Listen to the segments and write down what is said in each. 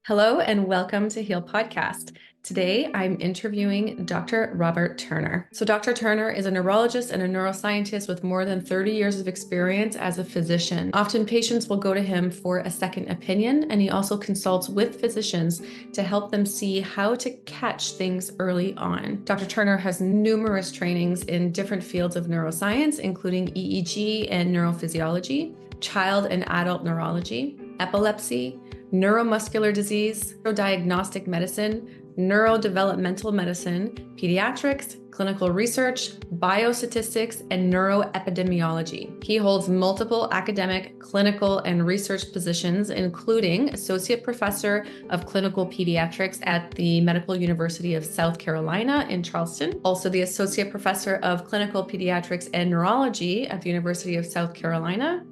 Hello and welcome to Heal Podcast. Today I'm interviewing Dr. Robert Turner. So, Dr. Turner is a neurologist and a neuroscientist with more than 30 years of experience as a physician. Often patients will go to him for a second opinion, and he also consults with physicians to help them see how to catch things early on. Dr. Turner has numerous trainings in different fields of neuroscience, including EEG and neurophysiology, child and adult neurology, epilepsy, neuromuscular disease, diagnostic medicine, neurodevelopmental medicine, pediatrics, clinical research, biostatistics, and neuroepidemiology. He holds multiple academic, clinical, and research positions, including Associate Professor of Clinical Pediatrics at the Medical University of South Carolina in Charleston, also the Associate Professor of Clinical Pediatrics and Neurology at the University of South Carolina.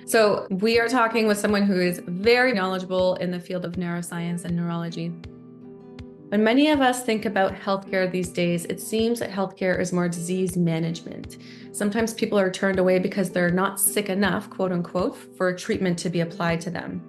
So we are talking with someone who is very knowledgeable in the field of neuroscience and neurology. When many of us think about healthcare these days, it seems that healthcare is more disease management. Sometimes people are turned away because they're not sick enough, quote unquote, for a treatment to be applied to them.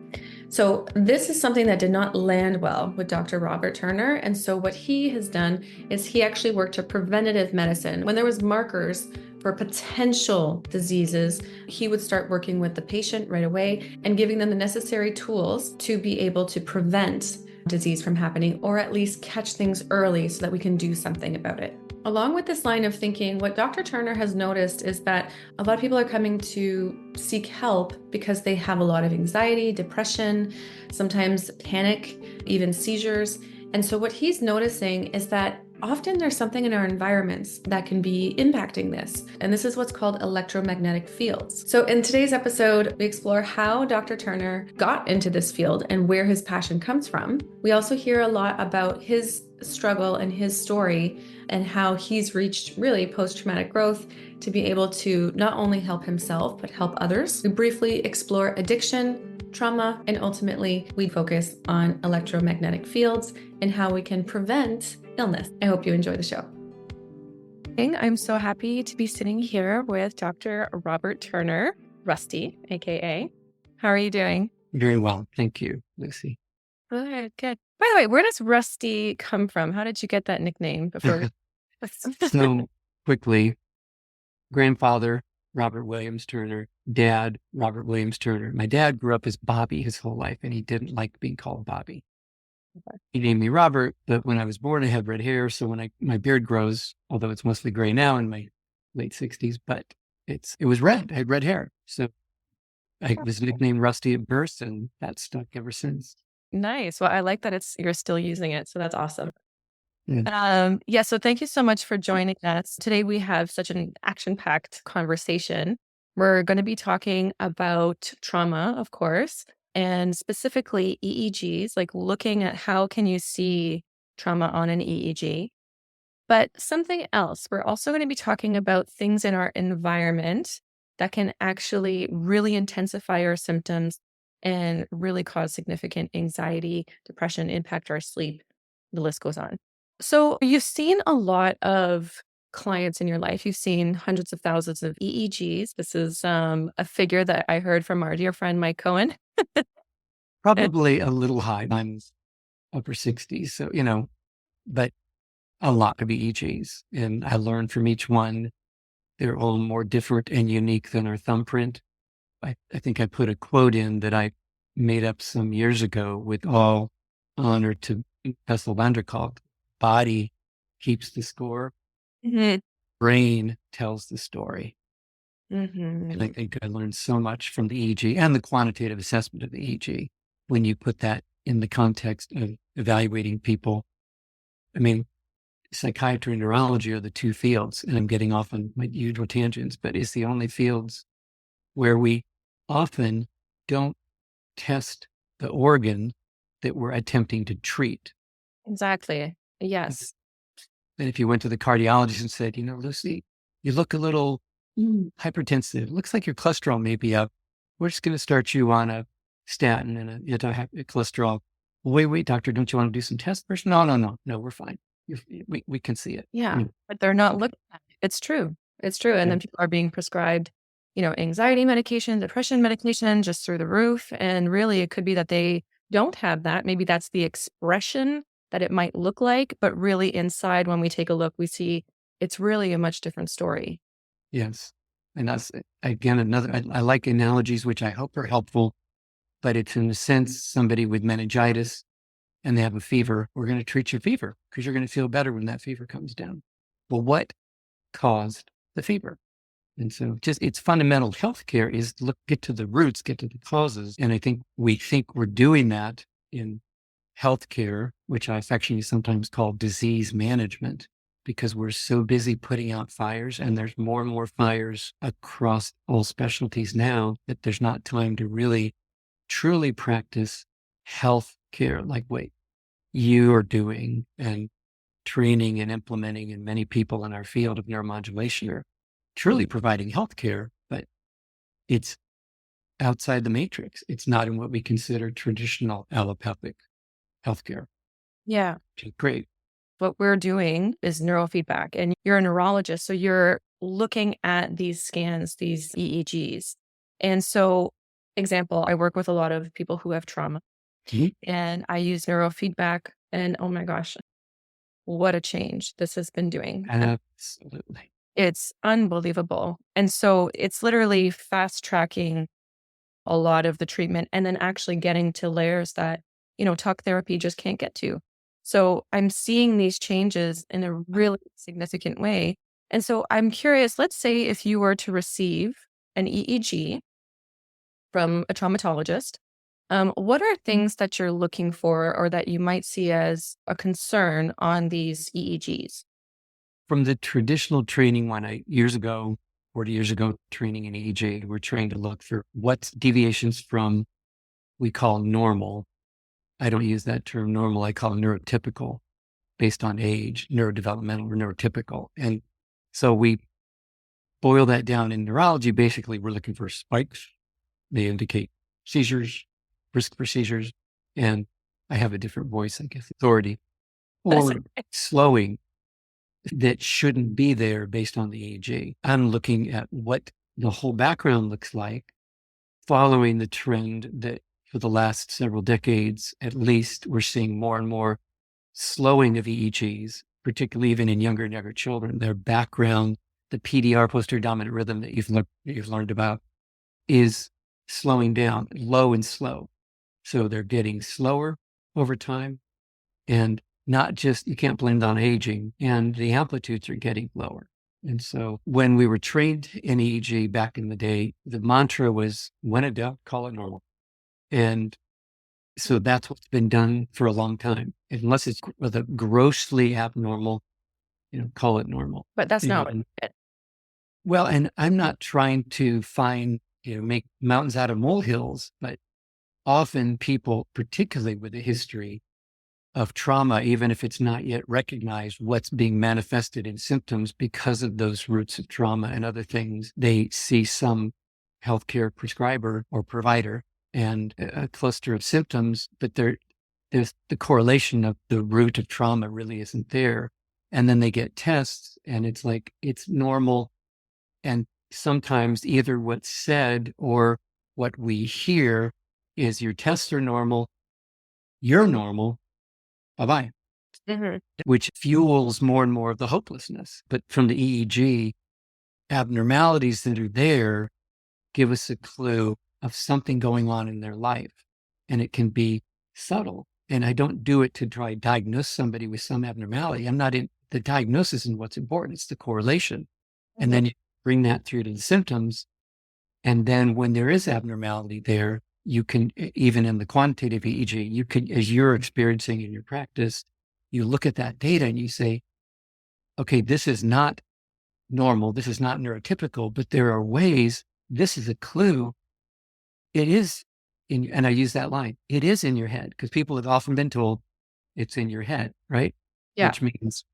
So this is something that did not land well with Dr. Robert Turner. And so what he has done is he actually worked to preventative medicine. When there was markers for potential diseases, he would start working with the patient right away and giving them the necessary tools to be able to prevent disease from happening, or at least catch things early so that we can do something about it. Along with this line of thinking, what Dr. Turner has noticed is that a lot of people are coming to seek help because they have a lot of anxiety, depression, sometimes panic, even seizures. And so what he's noticing is that often there's something in our environments that can be impacting this. And this is what's called electromagnetic fields. So in today's episode, we explore how Dr. Turner got into this field and where his passion comes from. We also hear a lot about his struggle and his story and how he's reached really post-traumatic growth to be able to not only help himself, but help others. We briefly explore addiction, trauma, and ultimately we focus on electromagnetic fields and how we can prevent illness. I hope you enjoy the show. I'm so happy to be sitting here with Dr. Robert Turner, Rusty, aka. How are you doing? Very well. Thank you, Lucy. Good, good. By the way, where does Rusty come from? How did you get that nickname before? So quickly, grandfather, Robert Williams Turner, dad, Robert Williams Turner. My dad grew up as Bobby his whole life, and he didn't like being called Bobby. Okay. He named me Robert, but when I was born, I had red hair. So when my beard grows, although it's mostly gray now in my late 60s, but it was red. I had red hair. So I was nicknamed Rusty at birth, and that's stuck ever since. Nice. Well, I like that you're still using it. So that's awesome. Yeah. So thank you so much for joining us. Today we have such an action-packed conversation. We're going to be talking about trauma, of course, and specifically EEGs, like looking at how can you see trauma on an EEG. But something else, we're also going to be talking about things in our environment that can actually really intensify our symptoms and really cause significant anxiety, depression, impact our sleep. The list goes on. So you've seen a lot of clients in your life. You've seen hundreds of thousands of EEGs. This is a figure that I heard from our dear friend, Mike Cohen. Probably a little high. I'm upper 60s. So, but a lot of EEGs. And I learned from each one. They're all more different and unique than our thumbprint. I think I put a quote in that I made up some years ago with all honor to Bessel van der Kolk. Body keeps the score. Mm-hmm. Brain tells the story. Mm-hmm. And I think I learned so much from the EEG and the quantitative assessment of the EEG when you put that in the context of evaluating people. I mean, psychiatry and neurology are the two fields, and I'm getting off on my usual tangents, but it's the only fields where we often don't test the organ that we're attempting to treat. Exactly. Yes. And if you went to the cardiologist and said, Lucy, you look a little hypertensive. Looks like your cholesterol may be up. We're just going to start you on a statin and a cholesterol. Wait, doctor, don't you want to do some tests first? No, we're fine. We can see it. Yeah, but they're not looking at it. It's true. It's true. And then people are being prescribed, anxiety medication, depression medication, just through the roof. And really it could be that they don't have that, maybe that's the expression that it might look like, but really inside, when we take a look, we see it's really a much different story. Yes. And that's, again, I like analogies, which I hope are helpful, but it's in a sense, somebody with meningitis and they have a fever, we're going to treat your fever because you're going to feel better when that fever comes down. Well, what caused the fever? And so it's fundamental healthcare is get to the roots, get to the causes. And I think we're doing that in healthcare, which I affectionately sometimes call disease management, because we're so busy putting out fires, and there's more and more fires across all specialties now that there's not time to really truly practice health care like what you are doing and training and implementing, and many people in our field of neuromodulation are truly providing health care, but it's outside the matrix. It's not in what we consider traditional allopathic healthcare. Yeah. Great. What we're doing is neurofeedback, and you're a neurologist. So you're looking at these scans, these EEGs. And so, example, I work with a lot of people who have trauma, and I use neurofeedback, and oh my gosh, what a change this has been doing. Absolutely. It's unbelievable. And so it's literally fast tracking a lot of the treatment and then actually getting to layers that, talk therapy just can't get to. So I'm seeing these changes in a really significant way. And so I'm curious, let's say if you were to receive an EEG from a traumatologist, what are things that you're looking for or that you might see as a concern on these EEGs? From the traditional training, when 40 years ago, training in EEG, we're trained to look for what's deviations from we call normal. I don't use that term normal. I call it neurotypical based on age, neurodevelopmental or neurotypical. And so we boil that down in neurology. Basically, we're looking for spikes. They indicate seizures, risk for seizures. And I have a different voice, I guess, authority, or slowing that shouldn't be there based on the EEG. I'm looking at what the whole background looks like, following the trend that for the last several decades, at least, we're seeing more and more slowing of EEGs, particularly even in younger and younger children. Their background, the PDR, posterior dominant rhythm that you've learned about, is slowing down, low and slow. So they're getting slower over time, and not just, you can't blame it on aging, and the amplitudes are getting lower. And so when we were trained in EEG back in the day, the mantra was, when in doubt, call it normal. And so that's what's been done for a long time. Unless it's grossly abnormal, call it normal. But that's not it. Well, and I'm not trying to make mountains out of molehills, but often people, particularly with a history of trauma, even if it's not yet recognized what's being manifested in symptoms because of those roots of trauma and other things, they see some healthcare prescriber or provider and a cluster of symptoms, but there's the correlation of the root of trauma really isn't there. And then they get tests and it's like, it's normal. And sometimes either what's said or what we hear is your tests are normal, you're normal, bye-bye, which fuels more and more of the hopelessness. But from the EEG, abnormalities that are there give us a clue of something going on in their life. And it can be subtle. And I don't do it to try to diagnose somebody with some abnormality. I'm not in the diagnosis and what's important. It's the correlation. And then you bring that through to the symptoms. And then when there is abnormality there, you can, even in the quantitative EEG, you can, as you're experiencing in your practice, you look at that data and you say, okay, this is not normal. This is not neurotypical, but there are ways, this is a clue. It is and I use that line, it is in your head, because people have often been told it's in your head, right? Yeah. Which means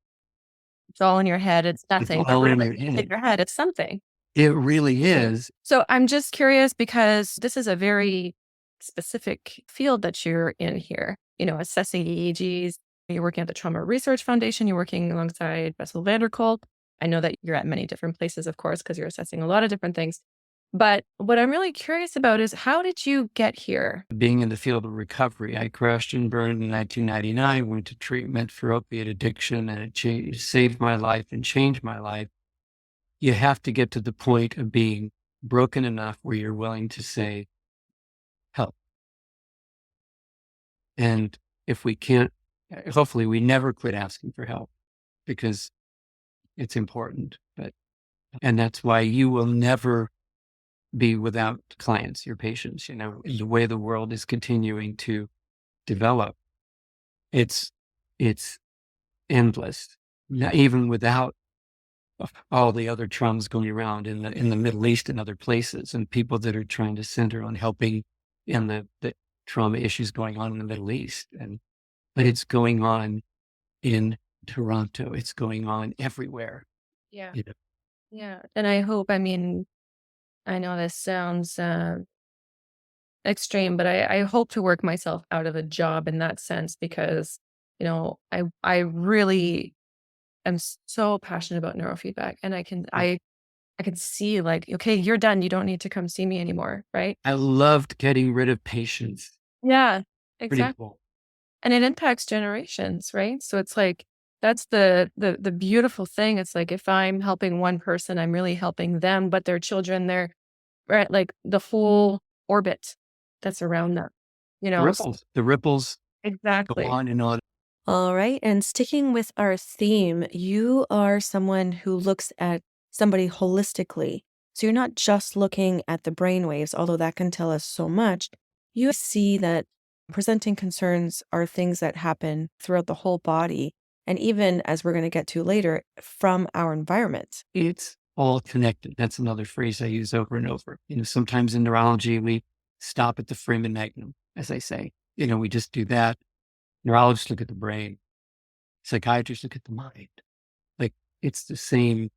it's all in your head. It's nothing. It's all in your head. It's something. It really is. So I'm just curious because this is a very specific field that you're in here, assessing EEGs. You're working at the Trauma Research Foundation. You're working alongside Bessel van der Kolk. I know that you're at many different places, of course, because you're assessing a lot of different things. But what I'm really curious about is how did you get here? Being in the field of recovery, I crashed and burned in 1999, went to treatment for opiate addiction, and it saved my life and changed my life. You have to get to the point of being broken enough where you're willing to say, help. And if we can't, hopefully we never quit asking for help because it's important. And that's why you will never be without clients, your patients, the way the world is continuing to develop. It's endless, not even without all the other traumas going around in the Middle East and other places, and people that are trying to center on helping in the trauma issues going on in the Middle East. But it's going on in Toronto. It's going on everywhere. Yeah. You know, Yeah. And I mean, I know this sounds extreme, but I hope to work myself out of a job in that sense because, I really am so passionate about neurofeedback and I can see like, okay, you're done. You don't need to come see me anymore. Right. I loved getting rid of patients. Yeah, Pretty exactly. cool. And it impacts generations, right? So it's like that's the beautiful thing. It's like if I'm helping one person, I'm really helping them, but their children, they're right, like the whole orbit that's around them, you The know? ripples go Exactly. on and on. All right. And sticking with our theme, you are someone who looks at somebody holistically. So you're not just looking at the brain waves, although that can tell us so much. You see that presenting concerns are things that happen throughout the whole body. And even as we're going to get to later, from our environment. It's all connected. That's another phrase I use over and over. Sometimes in neurology, we stop at the foramen magnum, as I say. We just do that. Neurologists look at the brain. Psychiatrists look at the mind. Like it's the same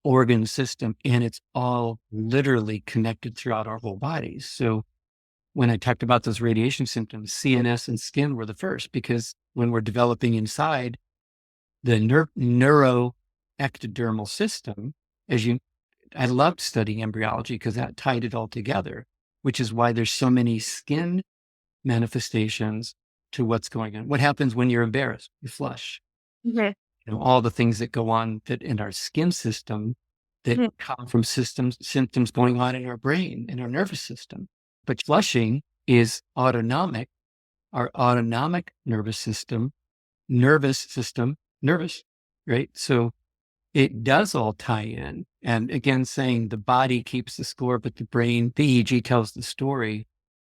organ system and it's all literally connected throughout our whole bodies. So when I talked about those radiation symptoms, CNS and skin were the first because when we're developing inside, the neuroectodermal system, I loved studying embryology because that tied it all together, which is why there's so many skin manifestations to what's going on. What happens when you're embarrassed? You flush. Mhm. All the things that go on that in our skin system that Mhm. come from symptoms going on in our brain, in our nervous system. But flushing is autonomic, our autonomic nervous system, nervous, right? So it does all tie in. And again, saying the body keeps the score, but the brain, the EEG tells the story.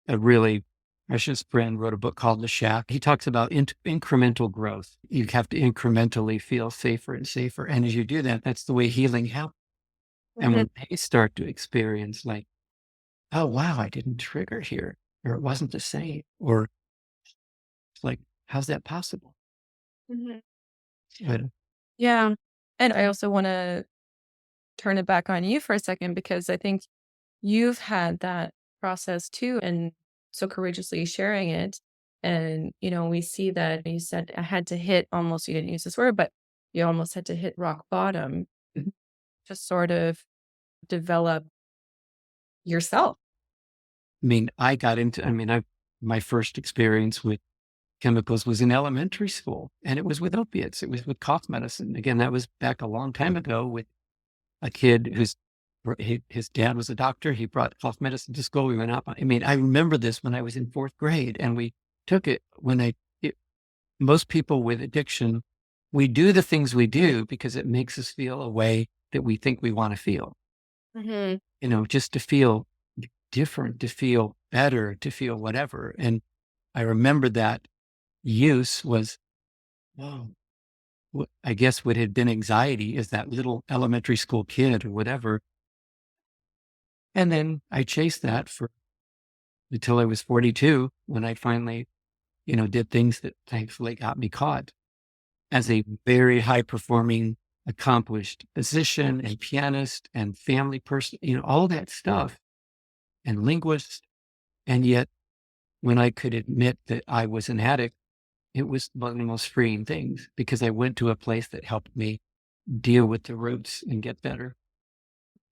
A really precious friend wrote a book called The Shack. He talks about incremental growth. You have to incrementally feel safer and safer. And as you do that, that's the way healing happens. And Mhm. when they start to experience like, oh, wow, I didn't trigger here, or it wasn't the same, or it's like, how's that possible? Mhm. But Yeah. And I also want to turn it back on you for a second because I think you've had that process too and so courageously sharing it. And, we see that you said I had to hit almost, you didn't use this word, but you almost had to hit rock bottom I to sort of develop yourself. mean, my first experience with chemicals was in elementary school and it was with opiates. It was with cough medicine. Again, that was back a long time ago with a kid his dad was a doctor. He brought cough medicine to school. We went up. I remember this when I was in fourth grade and we took it most people with addiction, we do the things we do because it makes us feel a way that we think we want to feel, Hmm. just to feel different, to feel better, to feel whatever. And I remember that use was, whoa, I guess what had been anxiety is that little elementary school kid or whatever. And then I chased that until I was 42 when I finally, did things that thankfully got me caught as a very high performing, accomplished physician and pianist and family person, all that stuff and linguist. And yet when I could admit that I was an addict, it was one of the most freeing things because I went to a place that helped me deal with the roots and get better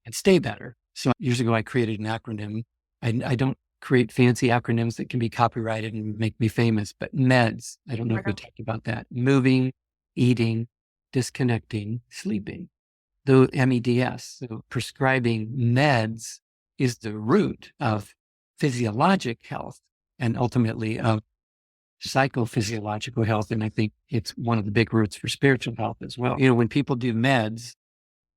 and stay better. So years ago, I created an acronym. I don't create fancy acronyms that can be copyrighted and make me famous, but MEDS. I don't know if we talked about that. Moving, eating, disconnecting, sleeping. The MEDS. So prescribing meds is the root of physiologic health and ultimately of psychophysiological health. And I think it's one of the big roots for spiritual health as well. When people do meds,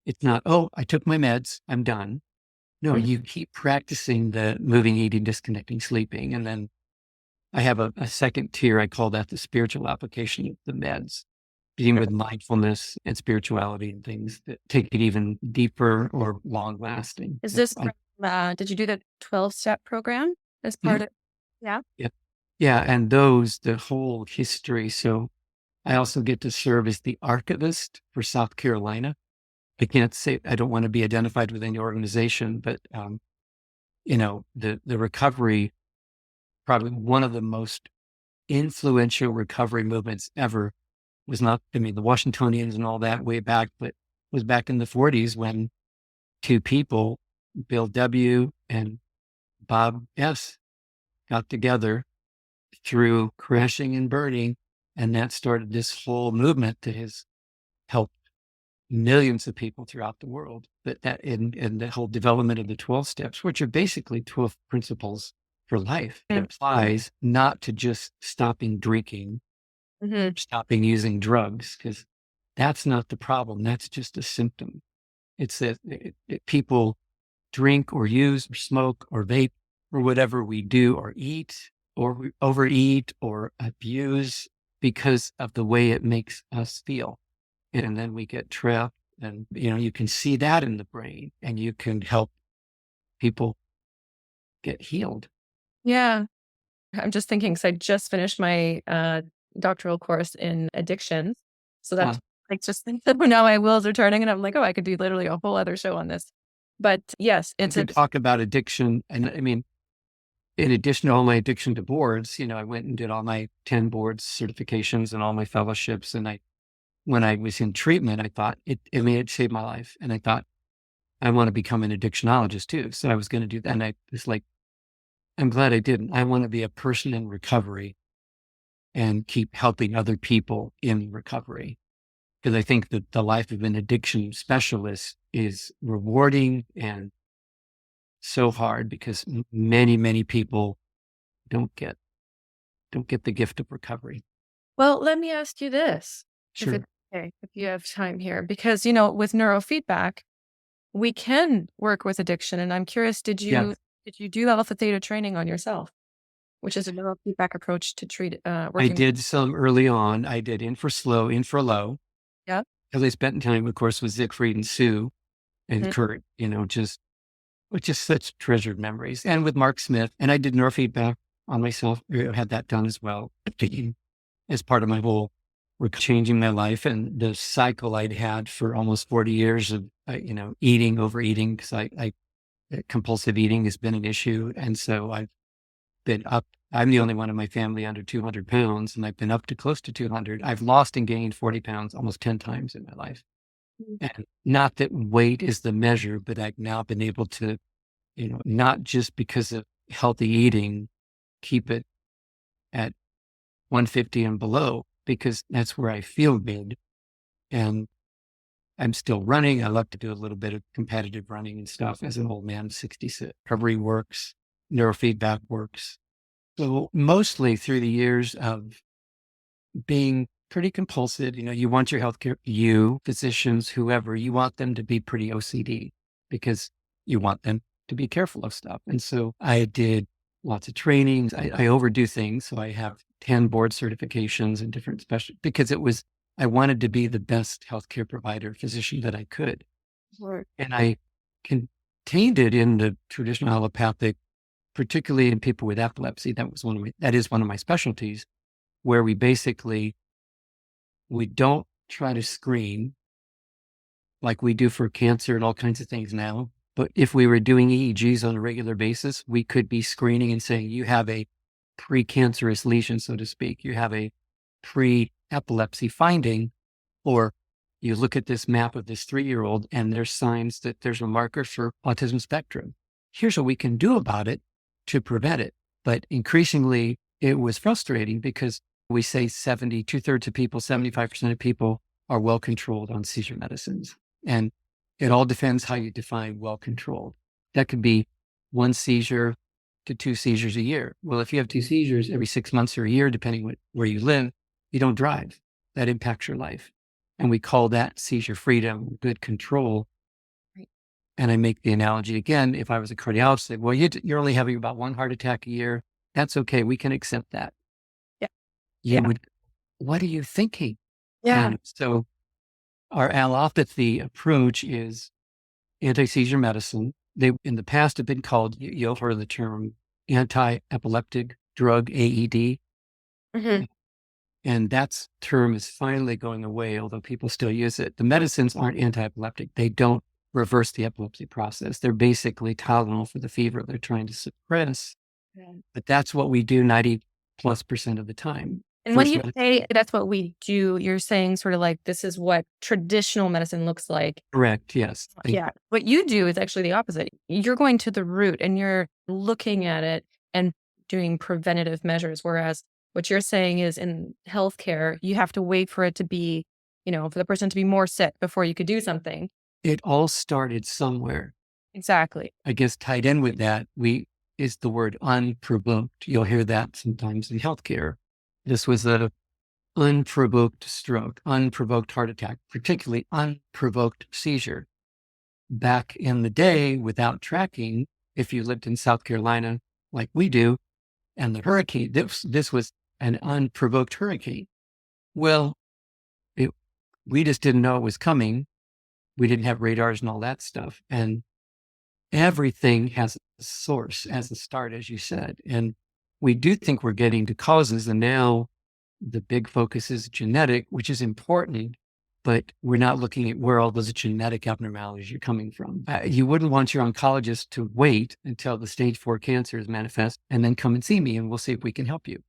it's not, oh, I took my meds, I'm done. No, you keep practicing the moving, eating, disconnecting, sleeping. And then I have a second tier. I call that the spiritual application of the meds, being with mindfulness and spirituality and things that take it even deeper or long lasting. Is this, did you do the 12-step program as part of? Yeah. Yeah. Yeah. And the whole history. So I also get to serve as the archivist for South Carolina. I can't say, I don't want to be identified with any organization, but, the recovery, probably one of the most influential recovery movements ever was not, the Washingtonians and all that way back, but was back in the 40s when two people, Bill W. and Bob S., got together through crashing and burning. And that started this whole movement that has helped millions of people throughout the world. That in the whole development of the 12 steps, which are basically 12 principles for life. It applies not to just stopping drinking, stopping using drugs, because that's not the problem. That's just a symptom. It's that people drink or use or smoke or vape or whatever we do or eat or we overeat or abuse because of the way it makes us feel. And then we get trapped and, you can see that in the brain and you can help people get healed. Yeah. I'm just thinking, because I just finished my doctoral course in addictions. So that's like just now my wheels are turning and I'm like, oh, I could do literally a whole other show on this. But yes, it's to talk about addiction. And in addition to all my addiction to boards, I went and did all my 10 boards certifications and all my fellowships. And when I was in treatment, I thought it saved my life. And I thought, I want to become an addictionologist too. So I was going to do that. And I was like, I'm glad I didn't. I want to be a person in recovery and keep helping other people in recovery. Because I think that the life of an addiction specialist is rewarding and so hard because many, many people don't get the gift of recovery. Well, let me ask you this. Sure. If you have time here, because, with neurofeedback, we can work with addiction. And I'm curious, did you do alpha theta training on yourself, which is a neurofeedback approach to treat working? I did some early on. I did infra-slow, infra-low. Yeah. Because I spent time, of course, with Siegfried and Sue and Kurt, just such treasured memories. And with Mark Smith. And I did neurofeedback on myself. I had that done as well as part of my whole changing my life and the cycle I'd had for almost 40 years of, eating, overeating, because compulsive eating has been an issue. And so I've been up. I'm the only one in my family under 200 pounds, and I've been up to close to 200. I've lost and gained 40 pounds almost 10 times in my life. And not that weight is the measure, but I've now been able to, not just because of healthy eating, keep it at 150 and below, because that's where I feel good. And I'm still running. I love to do a little bit of competitive running and stuff as an old man, 66. Recovery works, neurofeedback works. So mostly through the years of being pretty compulsive, you want your healthcare, physicians, whoever, you want them to be pretty OCD because you want them to be careful of stuff. And so I did lots of trainings. I overdo things. So I have 10 board certifications and different special, because I wanted to be the best healthcare provider, physician that I could. Right. And I contained it in the traditional allopathic, particularly in people with epilepsy. That is one of my specialties, where we don't try to screen like we do for cancer and all kinds of things now. But if we were doing EEGs on a regular basis, we could be screening and saying, you have a precancerous lesion, so to speak. You have a pre-epilepsy finding, or you look at this map of this 3-year-old and there's signs that there's a marker for autism spectrum. Here's what we can do about it to prevent it. But increasingly, it was frustrating because we say 2/3 of people, 75% of people are well controlled on seizure medicines. And it all depends how you define well controlled. That could be 1 seizure to 2 seizures a year. Well, if you have 2 seizures every 6 months or a year, depending where you live, you don't drive. That impacts your life. And we call that seizure freedom, good control. Right. And I make the analogy again, if I was a cardiologist, I'd say, well, you're only having about 1 heart attack a year. That's okay. We can accept that. Yeah. You Yeah. would, what are you thinking? Yeah. And so our allopathy approach is anti-seizure medicine. They, in the past, have been called, you'll heard the term anti-epileptic drug, AED. Mhm. And that term is finally going away, although people still use it. The medicines aren't anti-epileptic. They don't reverse the epilepsy process. They're basically Tylenol for the fever they're trying to suppress. Yeah. But that's what we do 90+% of the time. And when First you medicine, say that's what we do, you're saying sort of like this is what traditional medicine looks like. correct, yes. Yeah. What you do is actually the opposite. You're going to the root and you're looking at it and doing preventative measures. Whereas what you're saying is in healthcare, you have to wait for it to be, for the person to be more sick before you could do something. It all started somewhere. Exactly. I guess tied in with that, is the word unprovoked. You'll hear that sometimes in healthcare. This was a unprovoked stroke, unprovoked heart attack, particularly unprovoked seizure. Back in the day, without tracking, if you lived in South Carolina like we do, and the hurricane, this was an unprovoked hurricane. Well, we just didn't know it was coming. We didn't have radars and all that stuff. And everything has a source as a start, as you said. And we do think we're getting to causes. And now the big focus is genetic, which is important, but we're not looking at where all those genetic abnormalities are coming from. You wouldn't want your oncologist to wait until the stage 4 cancer is manifest and then come and see me and we'll see if we can help you.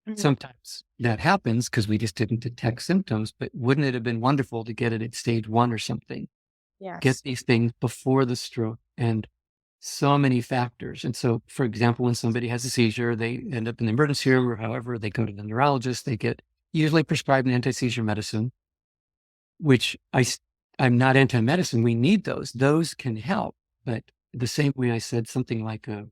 Mhm. Sometimes that happens because we just didn't detect symptoms, but wouldn't it have been wonderful to get it at stage 1 or something? Get Yes. these things before the stroke, and so many factors. And so, for example, when somebody has a seizure, they end up in the emergency room or however, they go to the neurologist, they get usually prescribed an anti-seizure medicine, which I'm not anti-medicine. We need those. Those can help. But the same way I said something like a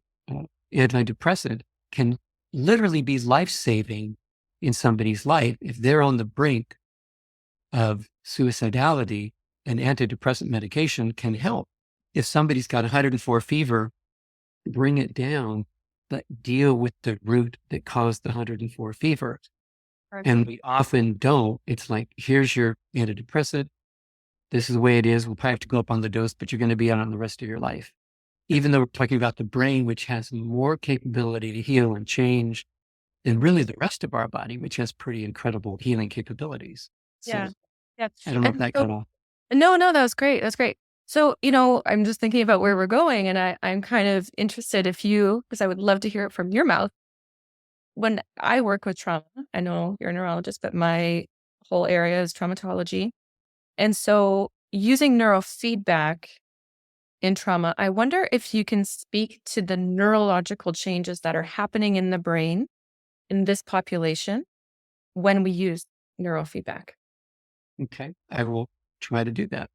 antidepressant can literally be life-saving in somebody's life. If they're on the brink of suicidality, an antidepressant medication can help. If somebody's got 104 fever, bring it down, but deal with the root that caused the 104 fever. And we often don't. It's like, here's your antidepressant. This is the way it is. We'll probably have to go up on the dose, but you're going to be on the rest of your life. Even though we're talking about the brain, which has more capability to heal and change than really the rest of our body, which has pretty incredible healing capabilities. So Yeah. Yeah. I don't know if And that so, got off. no, that was great. That's great. So, I'm just thinking about where we're going and I'm kind of interested because I would love to hear it from your mouth. When I work with trauma, I know you're a neurologist, but my whole area is traumatology. And so using neurofeedback in trauma, I wonder if you can speak to the neurological changes that are happening in the brain in this population when we use neurofeedback. Okay. I will try to do that.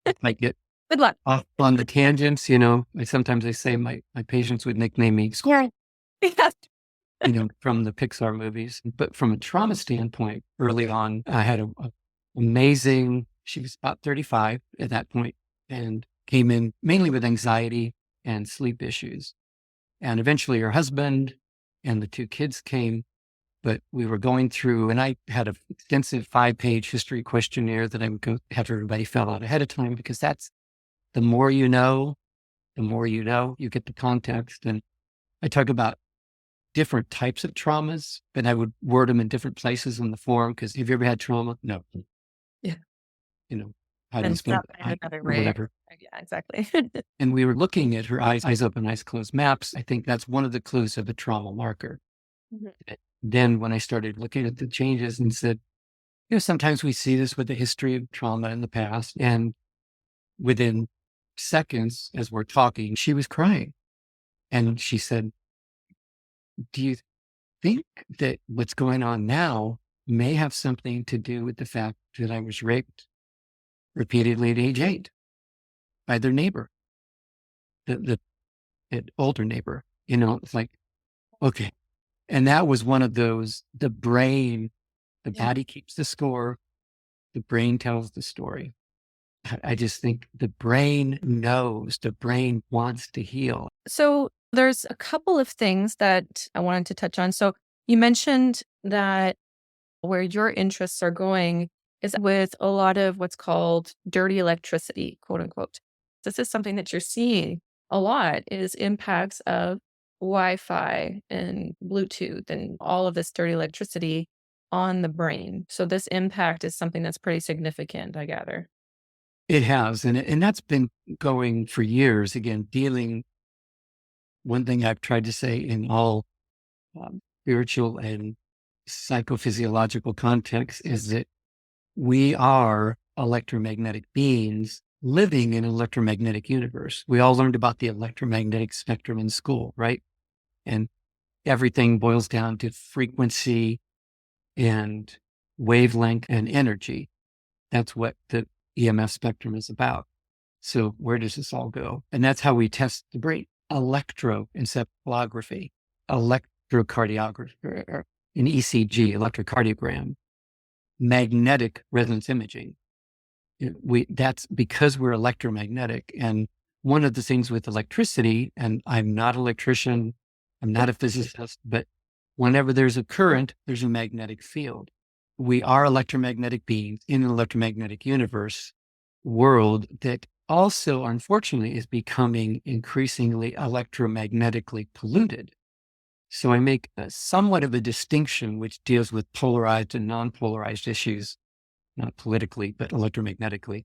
I might get Good luck. off on the tangents, sometimes I say my patients would nickname me Squirrel, Yes. from the Pixar movies. But from a trauma standpoint, early on, I had a amazing, she was about 35 at that point and came in mainly with anxiety and sleep issues. And eventually her husband and the 2 kids came, but we were going through, and I had an extensive 5-page history questionnaire that I would go have everybody fill out ahead of time, because that's the more you know, you get the context. And I talk about different types of traumas, but I would word them in different places in the form. Because have you ever had trauma? No. Yeah. How do you And explain stop it? in another Or way. whatever. Yeah, exactly. And we were looking at her eyes open, eyes closed maps. I think that's one of the clues of a trauma marker. Mhm. Then when I started looking at the changes and said, sometimes we see this with the history of trauma in the past, and within seconds, as we're talking, she was crying. And she said, do you think that what's going on now may have something to do with the fact that I was raped repeatedly at age 8 by their neighbor, the older neighbor? It's like, okay. And that was one of those, the body keeps the score, the brain tells the story. I just think the brain knows, the brain wants to heal. So there's a couple of things that I wanted to touch on. So you mentioned that where your interests are going is with a lot of what's called dirty electricity, quote unquote. This is something that you're seeing a lot, is impacts of Wi-Fi and Bluetooth and all of this dirty electricity on the brain. So this impact is something that's pretty significant, I gather. It has. And that's been going for years. Again, one thing I've tried to say in all spiritual and psychophysiological contexts is that we are electromagnetic beings living in an electromagnetic universe. We all learned about the electromagnetic spectrum in school, right? And everything boils down to frequency and wavelength and energy. That's what the EMF spectrum is about. So where does this all go? And that's how we test the brain. Electroencephalography, electrocardiography, or an ECG, electrocardiogram, magnetic resonance imaging. That's because we're electromagnetic. And one of the things with electricity, and I'm not an electrician, I'm not a physicist, but whenever there's a current, there's a magnetic field. We are electromagnetic beings in an electromagnetic universe world that also, unfortunately, is becoming increasingly electromagnetically polluted. So I make somewhat of a distinction which deals with polarized and non-polarized issues, not politically, but electromagnetically.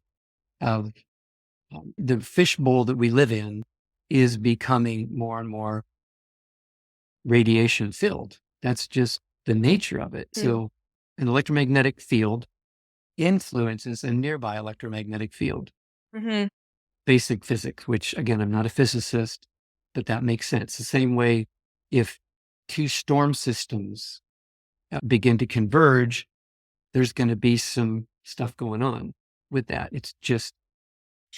The fishbowl that we live in is becoming more and more radiation filled. That's just the nature of it. So an electromagnetic field influences a nearby electromagnetic field. Mm-hmm. Basic physics, which again, I'm not a physicist, but that makes sense. The same way if two storm systems begin to converge, there's going to be some stuff going on with that. It's just,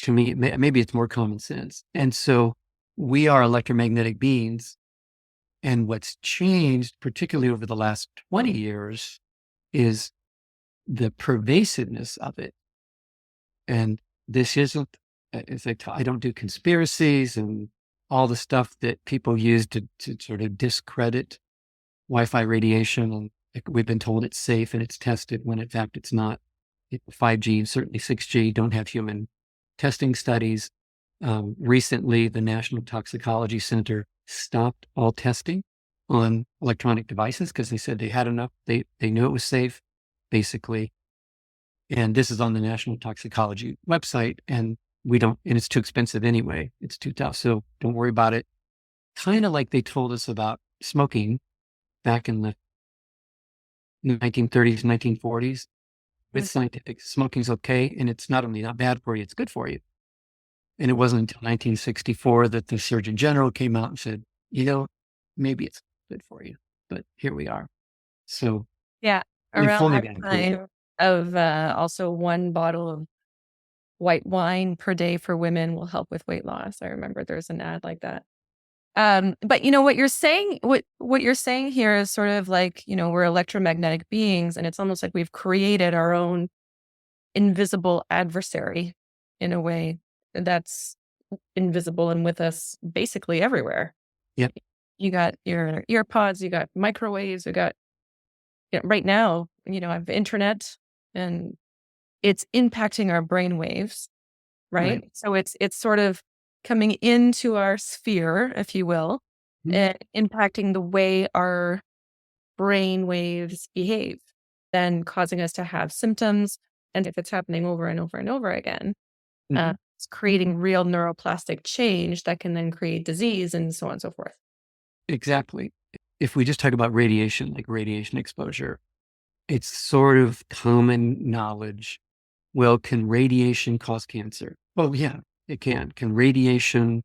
to me, maybe it's more common sense. And so we are electromagnetic beings. And what's changed, particularly over the last 20 years, is the pervasiveness of it. And this isn't, I don't do conspiracies and all the stuff that people use to sort of discredit Wi-Fi radiation. And we've been told it's safe and it's tested when in fact it's not. 5G, certainly 6G, don't have human testing studies. Recently, the National Toxicology Center stopped all testing on electronic devices because they said they had enough. They knew it was safe, basically. And this is on the National Toxicology website, and and it's too expensive anyway. It's too tough. So don't worry about it. Kind of like they told us about smoking back in the 1930s, 1940s. With scientific, smoking's okay, and it's not only not bad for you, it's good for you. And it wasn't until 1964 that the Surgeon General came out and said, maybe it's good for you, but here we are. So yeah, around that time of also 1 bottle of white wine per day for women will help with weight loss. I remember there's an ad like that. But what you're saying, what you're saying here is sort of like, we're electromagnetic beings, and it's almost like we've created our own invisible adversary in a way that's invisible and with us basically everywhere. Yep. You got your earpods, you got microwaves, you got, right now, I have internet, and it's impacting our brain waves, right? So it's sort of coming into our sphere, if you will, and impacting the way our brain waves behave, then causing us to have symptoms. And if it's happening over and over and over again, it's creating real neuroplastic change that can then create disease and so on and so forth. Exactly. If we just talk about radiation, like radiation exposure, it's sort of common knowledge. Well, can radiation cause cancer? Oh, yeah, it can. Can radiation,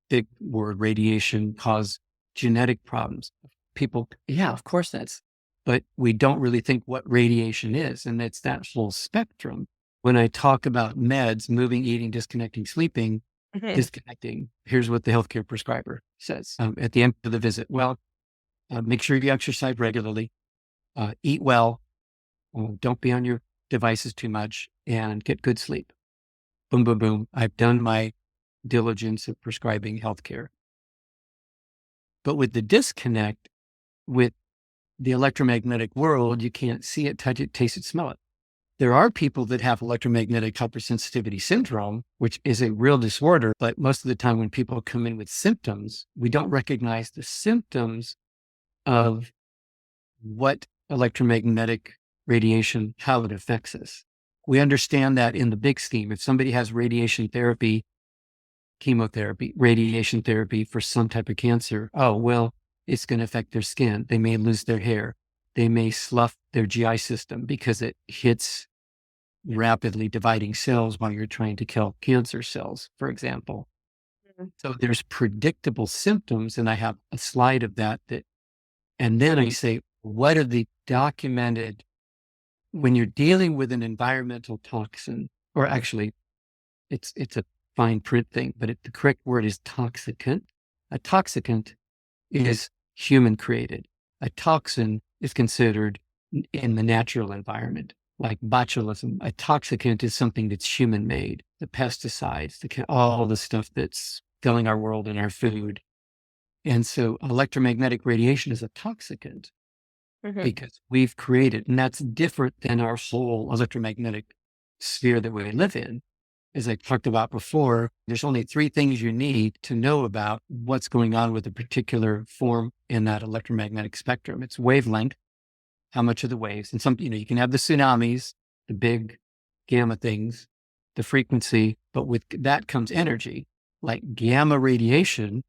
big word, radiation cause genetic problems? People, yeah, of course but we don't really think what radiation is. And it's that whole spectrum. When I talk about meds, moving, eating, disconnecting, sleeping, disconnecting, here's what the healthcare prescriber says at the end of the visit. Well, make sure you exercise regularly, eat well, don't be on your devices too much, and get good sleep. Boom, boom, boom. I've done my diligence of prescribing healthcare. But with the disconnect, with the electromagnetic world, you can't see it, touch it, taste it, smell it. There are people that have electromagnetic hypersensitivity syndrome, which is a real disorder. But most of the time when people come in with symptoms, we don't recognize the symptoms of what electromagnetic radiation, how it affects us. We understand that in the big scheme. If somebody has radiation therapy, chemotherapy, radiation therapy for some type of cancer, oh, well, it's going to affect their skin. They may lose their hair. They may slough their GI system because it hits rapidly dividing cells while you're trying to kill cancer cells, for example. So there's predictable symptoms, and I have a slide of that, and then I say, what are the documented, when you're dealing with an environmental toxin, or actually it's a fine print thing, but the correct word is toxicant. A toxicant is human created. A toxin is considered in the natural environment, like botulism. A toxicant is something that's human made, the pesticides, all the stuff that's filling our world and our food. And so electromagnetic radiation is a toxicant because we've created, and that's different than our whole electromagnetic sphere that we live in. As I talked about before, there's only 3 things you need to know about what's going on with a particular form in that electromagnetic spectrum. It's wavelength, how much of the waves, and you can have the tsunamis, the big gamma things, the frequency, but with that comes energy. Like gamma radiation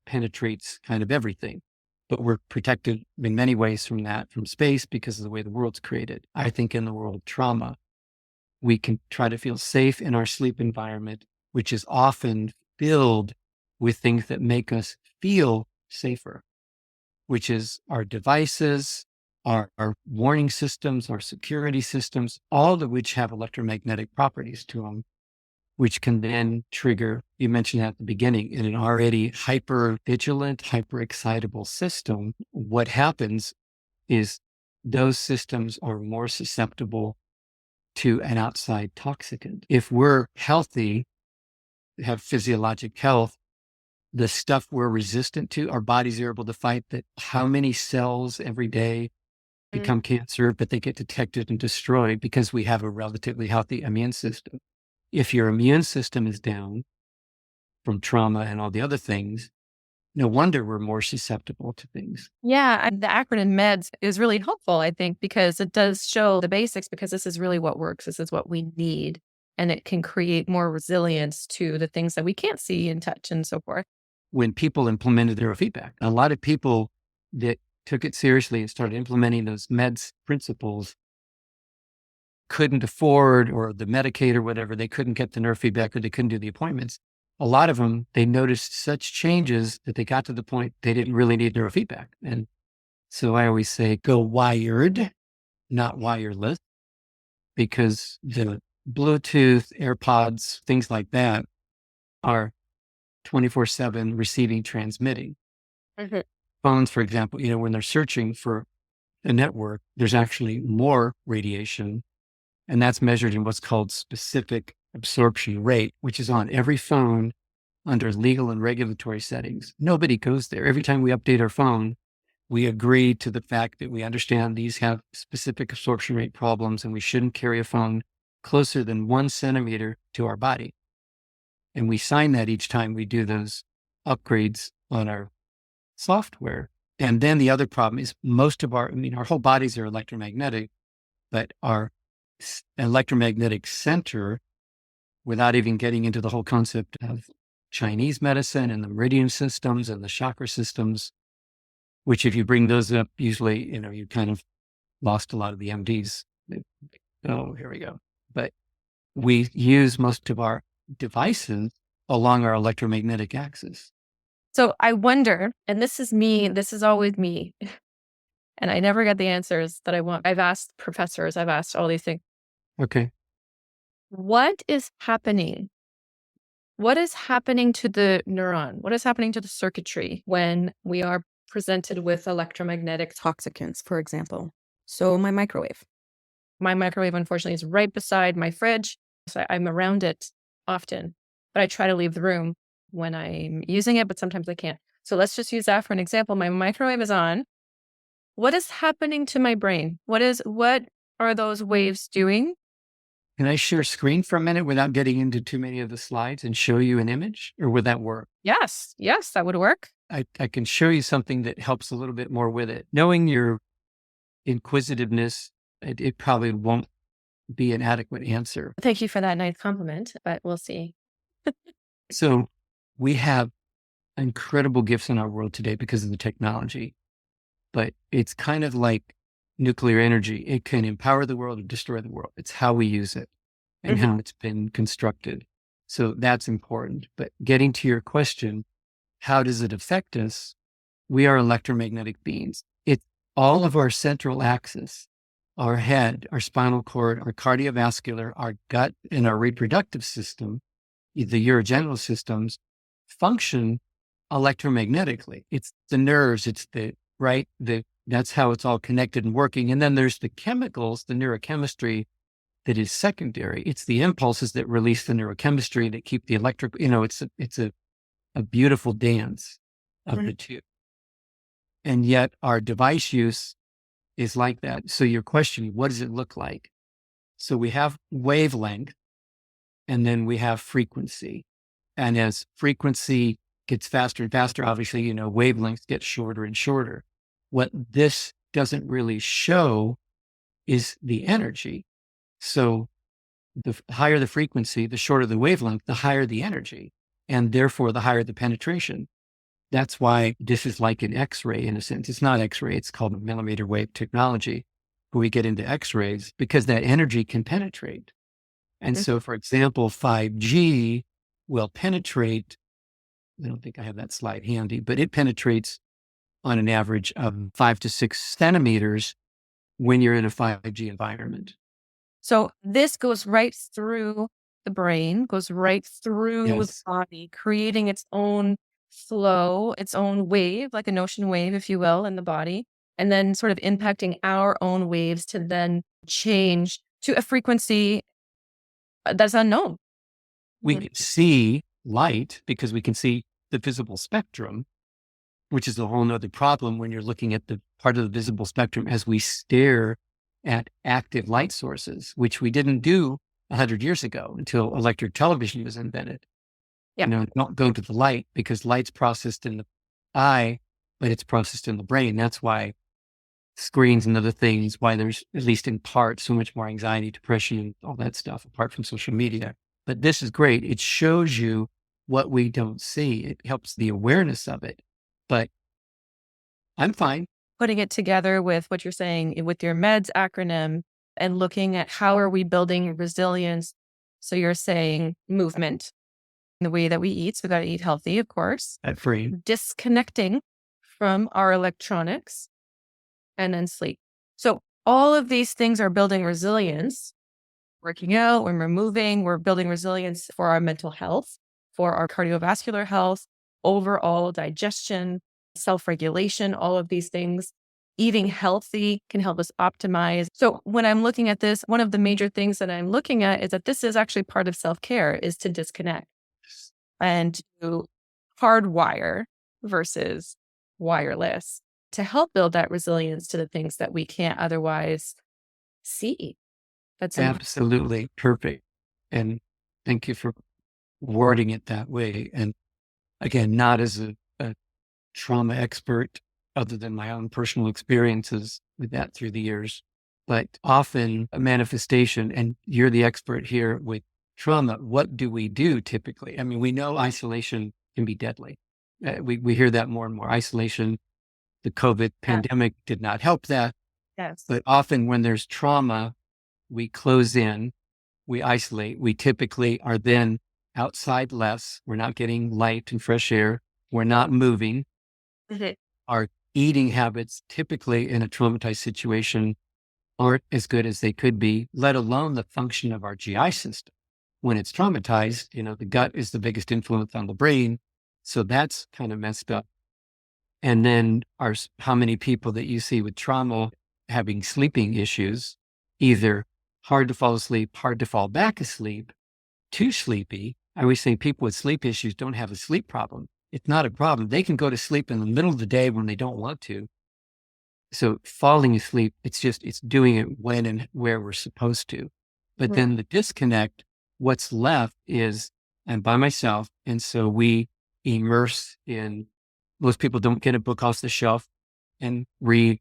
penetrates kind of everything, but we're protected in many ways from that, from space, because of the way the world's created. I think in the world of trauma, we can try to feel safe in our sleep environment, which is often filled with things that make us feel safer, which is our devices, our warning systems, our security systems, all of which have electromagnetic properties to them, which can then trigger, you mentioned at the beginning, in an already hyper vigilant, hyper excitable system. What happens is those systems are more susceptible to an outside toxicant. If we're healthy, have physiologic health, the stuff we're resistant to, our bodies are able to fight that. How many cells every day become cancer, but they get detected and destroyed because we have a relatively healthy immune system. If your immune system is down from trauma and all the other things, no wonder we're more susceptible to things. Yeah, the acronym MEDS is really helpful, I think, because it does show the basics, because this is really what works. This is what we need. And it can create more resilience to the things that we can't see and touch and so forth. When people implemented neurofeedback, a lot of people that took it seriously and started implementing those MEDS principles couldn't afford, or the Medicaid or whatever, they couldn't get the neurofeedback, or they couldn't do the appointments. A lot of them, they noticed such changes that they got to the point they didn't really need neurofeedback. And so I always say, go wired, not wireless, because the Bluetooth, AirPods, things like that are 24/7 receiving, transmitting. Phones, for example, when they're searching for a network, there's actually more radiation, and that's measured in what's called specific absorption rate, which is on every phone under legal and regulatory settings. Nobody goes there. Every time we update our phone, we agree to the fact that we understand these have specific absorption rate problems, and we shouldn't carry a phone closer than 1 centimeter to our body. And we sign that each time we do those upgrades on our software. And then the other problem is most of our whole bodies are electromagnetic, but our electromagnetic center, without even getting into the whole concept of Chinese medicine and the meridian systems and the chakra systems, which if you bring those up, usually, you kind of lost a lot of the MDs. Oh, here we go. But we use most of our devices along our electromagnetic axis. So I wonder, and this is me, this is always me, and I never get the answers that I want. I've asked professors, I've asked all these things. Okay. What is happening? What is happening to the neuron? What is happening to the circuitry when we are presented with electromagnetic Toxicants, for example. So my microwave. My microwave, unfortunately, is right beside my fridge. So I'm around it often, but I try to leave the room when I'm using it, but sometimes I can't. So let's just use that for an example. My microwave is on. What is happening to my brain? What are those waves doing? Can I share screen for a minute without getting into too many of the slides and show you an image, or would that work? Yes, that would work. I can show you something that helps a little bit more with it. Knowing your inquisitiveness, it probably won't be an adequate answer. Thank you for that nice compliment, but we'll see. So we have incredible gifts in our world today because of the technology, but it's kind of like nuclear energy. It can empower the world or destroy the world. It's how we use it and how it's been constructed. So that's important. But getting to your question, how does it affect us? We are electromagnetic beings. It's all of our central axis, our head, our spinal cord, our cardiovascular, our gut, and our reproductive system, the urogenital systems, function electromagnetically. It's the nerves, that's how it's all connected and working. And then there's the chemicals, the neurochemistry that is secondary. It's the impulses that release the neurochemistry that keep the electric, it's a beautiful dance of the two. And yet our device use is like that. So your question, what does it look like? So we have wavelength and then we have frequency. And as frequency gets faster and faster, obviously, wavelengths get shorter and shorter. What this doesn't really show is the energy. So the higher the frequency, the shorter the wavelength, the higher the energy, and therefore the higher the penetration. That's why this is like an X-ray in a sense. It's not X-ray, it's called millimeter wave technology, where we get into X-rays because that energy can penetrate. And so, for example, 5G will penetrate, I don't think I have that slide handy, but it penetrates on an average of 5 to 6 centimeters when you're in a 5G environment. So this goes right through the brain, goes right through the body, creating its own flow, its own wave, like an ocean wave, if you will, in the body, and then sort of impacting our own waves to then change to a frequency that's unknown. We can see light because we can see the visible spectrum, which is a whole nother problem when you're looking at the part of the visible spectrum as we stare at active light sources, which we didn't do 100 years ago until electric television was invented. Don't go to the light because light's processed in the eye, but it's processed in the brain. That's why screens and other things, why there's, at least in part, so much more anxiety, depression, all that stuff, apart from social media. But this is great. It shows you what we don't see. It helps the awareness of it. But I'm fine. Putting it together with what you're saying with your MEDS acronym and looking at how are we building resilience. So you're saying movement, the way that we eat. So we got to eat healthy, of course. Free. Disconnecting from our electronics and then sleep. So all of these things are building resilience. Working out, when we're moving, we're building resilience for our mental health, for our cardiovascular health, overall digestion, self-regulation, all of these things. Eating healthy can help us optimize. So when I'm looking at this, one of the major things that I'm looking at is that this is actually part of self-care, is to disconnect and to hardwire versus wireless to help build that resilience to the things that we can't otherwise see. That's absolutely perfect. And thank you for wording it that way. And again, not as a trauma expert, other than my own personal experiences with that through the years, but often a manifestation, and you're the expert here with trauma. What do we do typically? I mean, we know isolation can be deadly. We hear that more and more. Isolation, the COVID pandemic did not help that. Yes. But often when there's trauma, we close in, we isolate. We typically are then outside less. We're not getting light and fresh air. We're not moving. Mhm. Our eating habits typically in a traumatized situation aren't as good as they could be, let alone the function of our GI system. When it's traumatized, the gut is the biggest influence on the brain. So that's kind of messed up. And then how many people that you see with trauma having sleeping issues, either hard to fall asleep, hard to fall back asleep, too sleepy. I always say people with sleep issues don't have a sleep problem. It's not a problem. They can go to sleep in the middle of the day when they don't want to. So falling asleep, it's doing it when and where we're supposed to. But then the disconnect, what's left is I'm by myself. And so we immerse in, most people don't get a book off the shelf and read,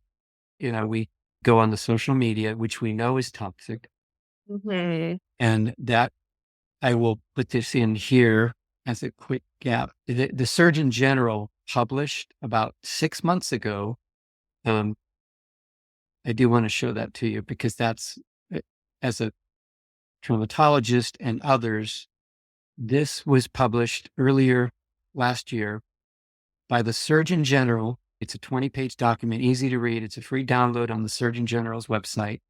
we go on the social media, which we know is toxic. Mhm. And that I will put this in here as a quick gap. The Surgeon General published about 6 months ago. I do want to show that to you because that's, as a traumatologist and others, this was published earlier last year by the Surgeon General. It's a 20-page document, easy to read. It's a free download on the Surgeon General's website.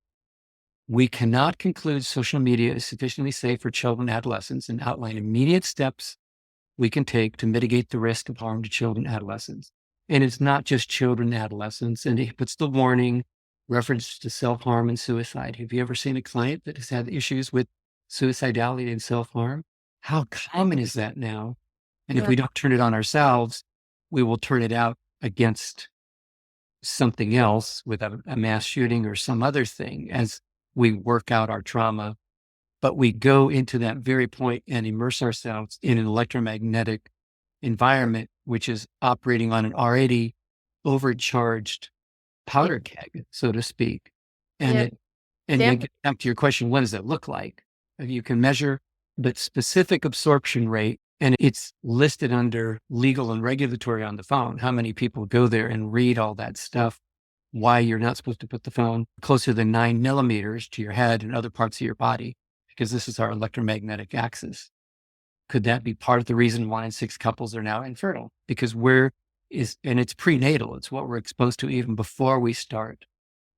We cannot conclude social media is sufficiently safe for children and adolescents and outline immediate steps we can take to mitigate the risk of harm to children and adolescents. And it's not just children and adolescents. And it puts the warning reference to self-harm and suicide. Have you ever seen a client that has had issues with suicidality and self-harm? How common is that now? And if we don't turn it on ourselves, we will turn it out against something else with a mass shooting or some other thing as we work out our trauma. But we go into that very point and immerse ourselves in an electromagnetic environment, which is operating on an already overcharged powder keg, so to speak. And then get back to your question, what does it look like? You can measure the specific absorption rate, and it's listed under legal and regulatory on the phone. How many people go there and read all that stuff? Why you're not supposed to put the phone closer than 9 millimeters to your head and other parts of your body, because this is our electromagnetic axis. Could that be part of the reason 1 in 6 couples are now infertile? Because and it's prenatal. It's what we're exposed to even before we start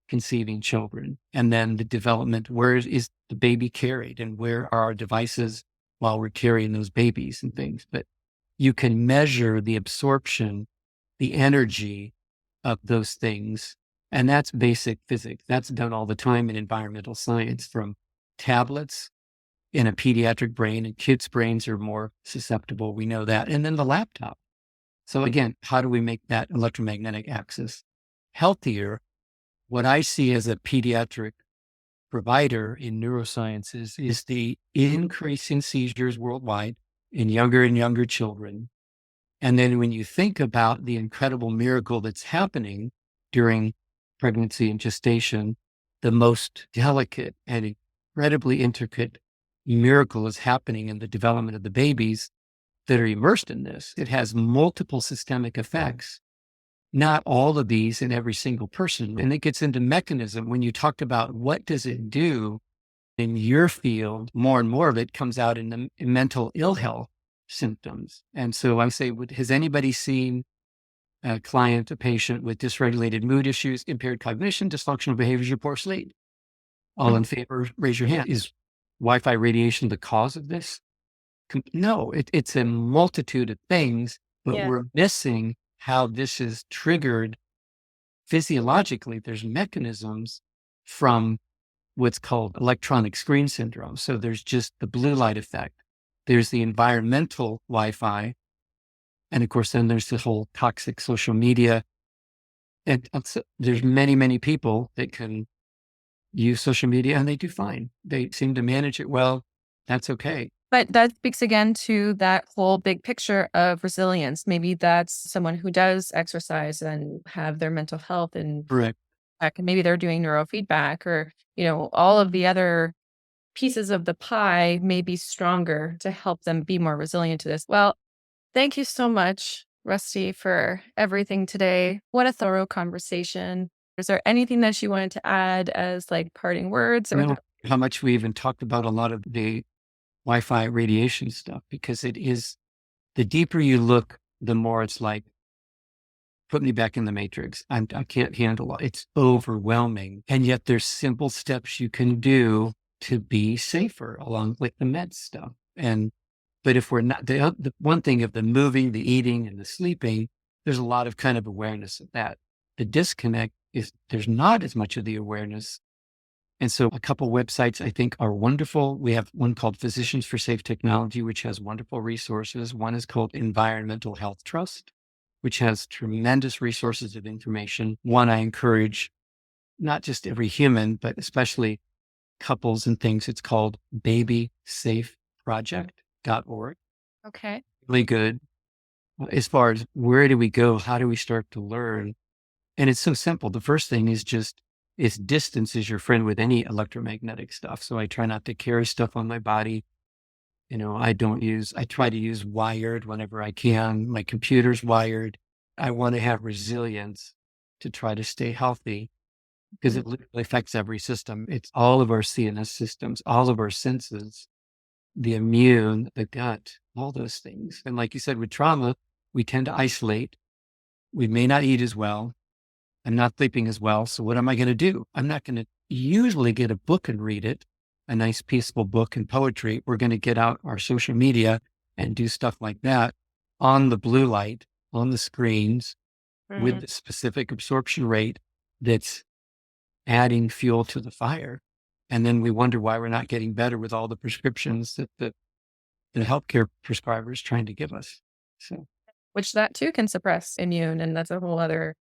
conceiving children. And then the development, where is the baby carried and where are our devices while we're carrying those babies and things. But you can measure the absorption, the energy of those things. And that's basic physics. That's done all the time in environmental science, from tablets in a pediatric brain, and kids' brains are more susceptible. We know that. And then the laptop. So again, how do we make that electromagnetic axis healthier? What I see as a pediatric provider in neurosciences is the increase in seizures worldwide in younger and younger children. And then when you think about the incredible miracle that's happening during pregnancy and gestation, the most delicate and incredibly intricate miracle is happening in the development of the babies that are immersed in this. It has multiple systemic effects, not all of these in every single person. And it gets into mechanism. When you talked about what does it do in your field, more and more of it comes out in the mental ill health symptoms. And so I say, has anybody seen a client, a patient with dysregulated mood issues, impaired cognition, dysfunctional behaviors, or poor sleep? All in favor, raise your hand. Is Wi-Fi radiation the cause of this? No, it's a multitude of things, but we're missing how this is triggered physiologically. There's mechanisms from what's called electronic screen syndrome. So there's just the blue light effect. There's the environmental Wi-Fi. And of course, then there's the whole toxic social media. And so there's many, many people that can use social media and they do fine. They seem to manage it well. That's okay. But that speaks again to that whole big picture of resilience. Maybe that's someone who does exercise and have their mental health and Correct. maybe they're doing neurofeedback, or, all of the other pieces of the pie may be stronger to help them be more resilient to this. Well, thank you so much, Rusty, for everything today. What a thorough conversation. Is there anything that you wanted to add as like parting words? I don't know how much we even talked about a lot of the Wi-Fi radiation stuff, because it is, the deeper you look, the more it's like, put me back in the matrix. I can't handle it. It's overwhelming. And yet there's simple steps you can do to be safer along with the med stuff. But if we're not, the one thing of the moving, the eating and the sleeping, there's a lot of kind of awareness of that. The disconnect is there's not as much of the awareness. And so a couple websites I think are wonderful. We have one called Physicians for Safe Technology, which has wonderful resources. One is called Environmental Health Trust, which has tremendous resources of information. One I encourage not just every human, but especially couples and things. It's called babysafeproject.org. Okay. Really good. As far as where do we go? How do we start to learn? And it's so simple. The first thing is distance is your friend with any electromagnetic stuff. So I try not to carry stuff on my body. I try to use wired whenever I can. My computer's wired. I want to have resilience to try to stay healthy, because it literally affects every system. It's all of our CNS systems, all of our senses, the immune, the gut, all those things. And like you said, with trauma, we tend to isolate. We may not eat as well. I'm not sleeping as well. So what am I going to do? I'm not going to usually get a book and read it, a nice peaceful book and poetry. We're going to get out our social media and do stuff like that on the blue light, on the screens, with the specific absorption rate that's adding fuel to the fire. And then we wonder why we're not getting better with all the prescriptions that the healthcare prescriber is trying to give us. So, which that too can suppress immune, and that's a whole other.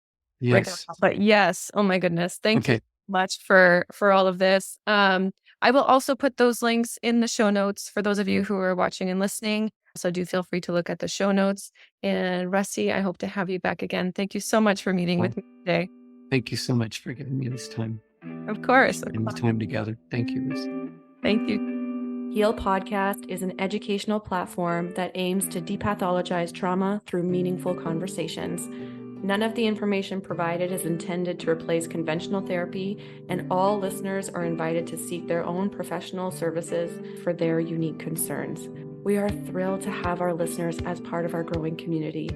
yes. But yes, oh my goodness. Thank you so much for all of this. I will also put those links in the show notes for those of you who are watching and listening. So do feel free to look at the show notes. And Rusty, I hope to have you back again. Thank you so much for meeting with me today. Thank you so much for giving me this time. Of course. And the time together. Thank you, Liz. Thank you. Heal Podcast is an educational platform that aims to depathologize trauma through meaningful conversations. None of the information provided is intended to replace conventional therapy, and all listeners are invited to seek their own professional services for their unique concerns. We are thrilled to have our listeners as part of our growing community.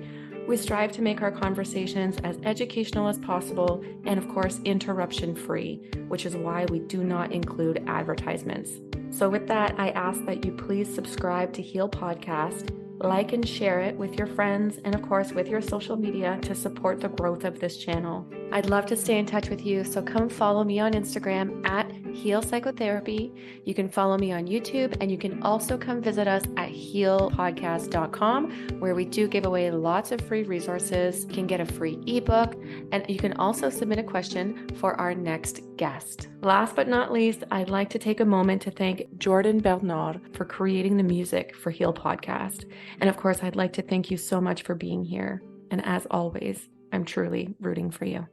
We strive to make our conversations as educational as possible and, of course, interruption-free, which is why we do not include advertisements. So with that, I ask that you please subscribe to Heal Podcast, like and share it with your friends, and of course with your social media to support the growth of this channel. I'd love to stay in touch with you, so come follow me on Instagram at Heal Psychotherapy. You can follow me on YouTube, and you can also come visit us at healpodcast.com, where we do give away lots of free resources. You can get a free ebook, and you can also submit a question for our next guest. Last but not least, I'd like to take a moment to thank Jordan Bernard for creating the music for Heal Podcast. And of course, I'd like to thank you so much for being here. And as always, I'm truly rooting for you.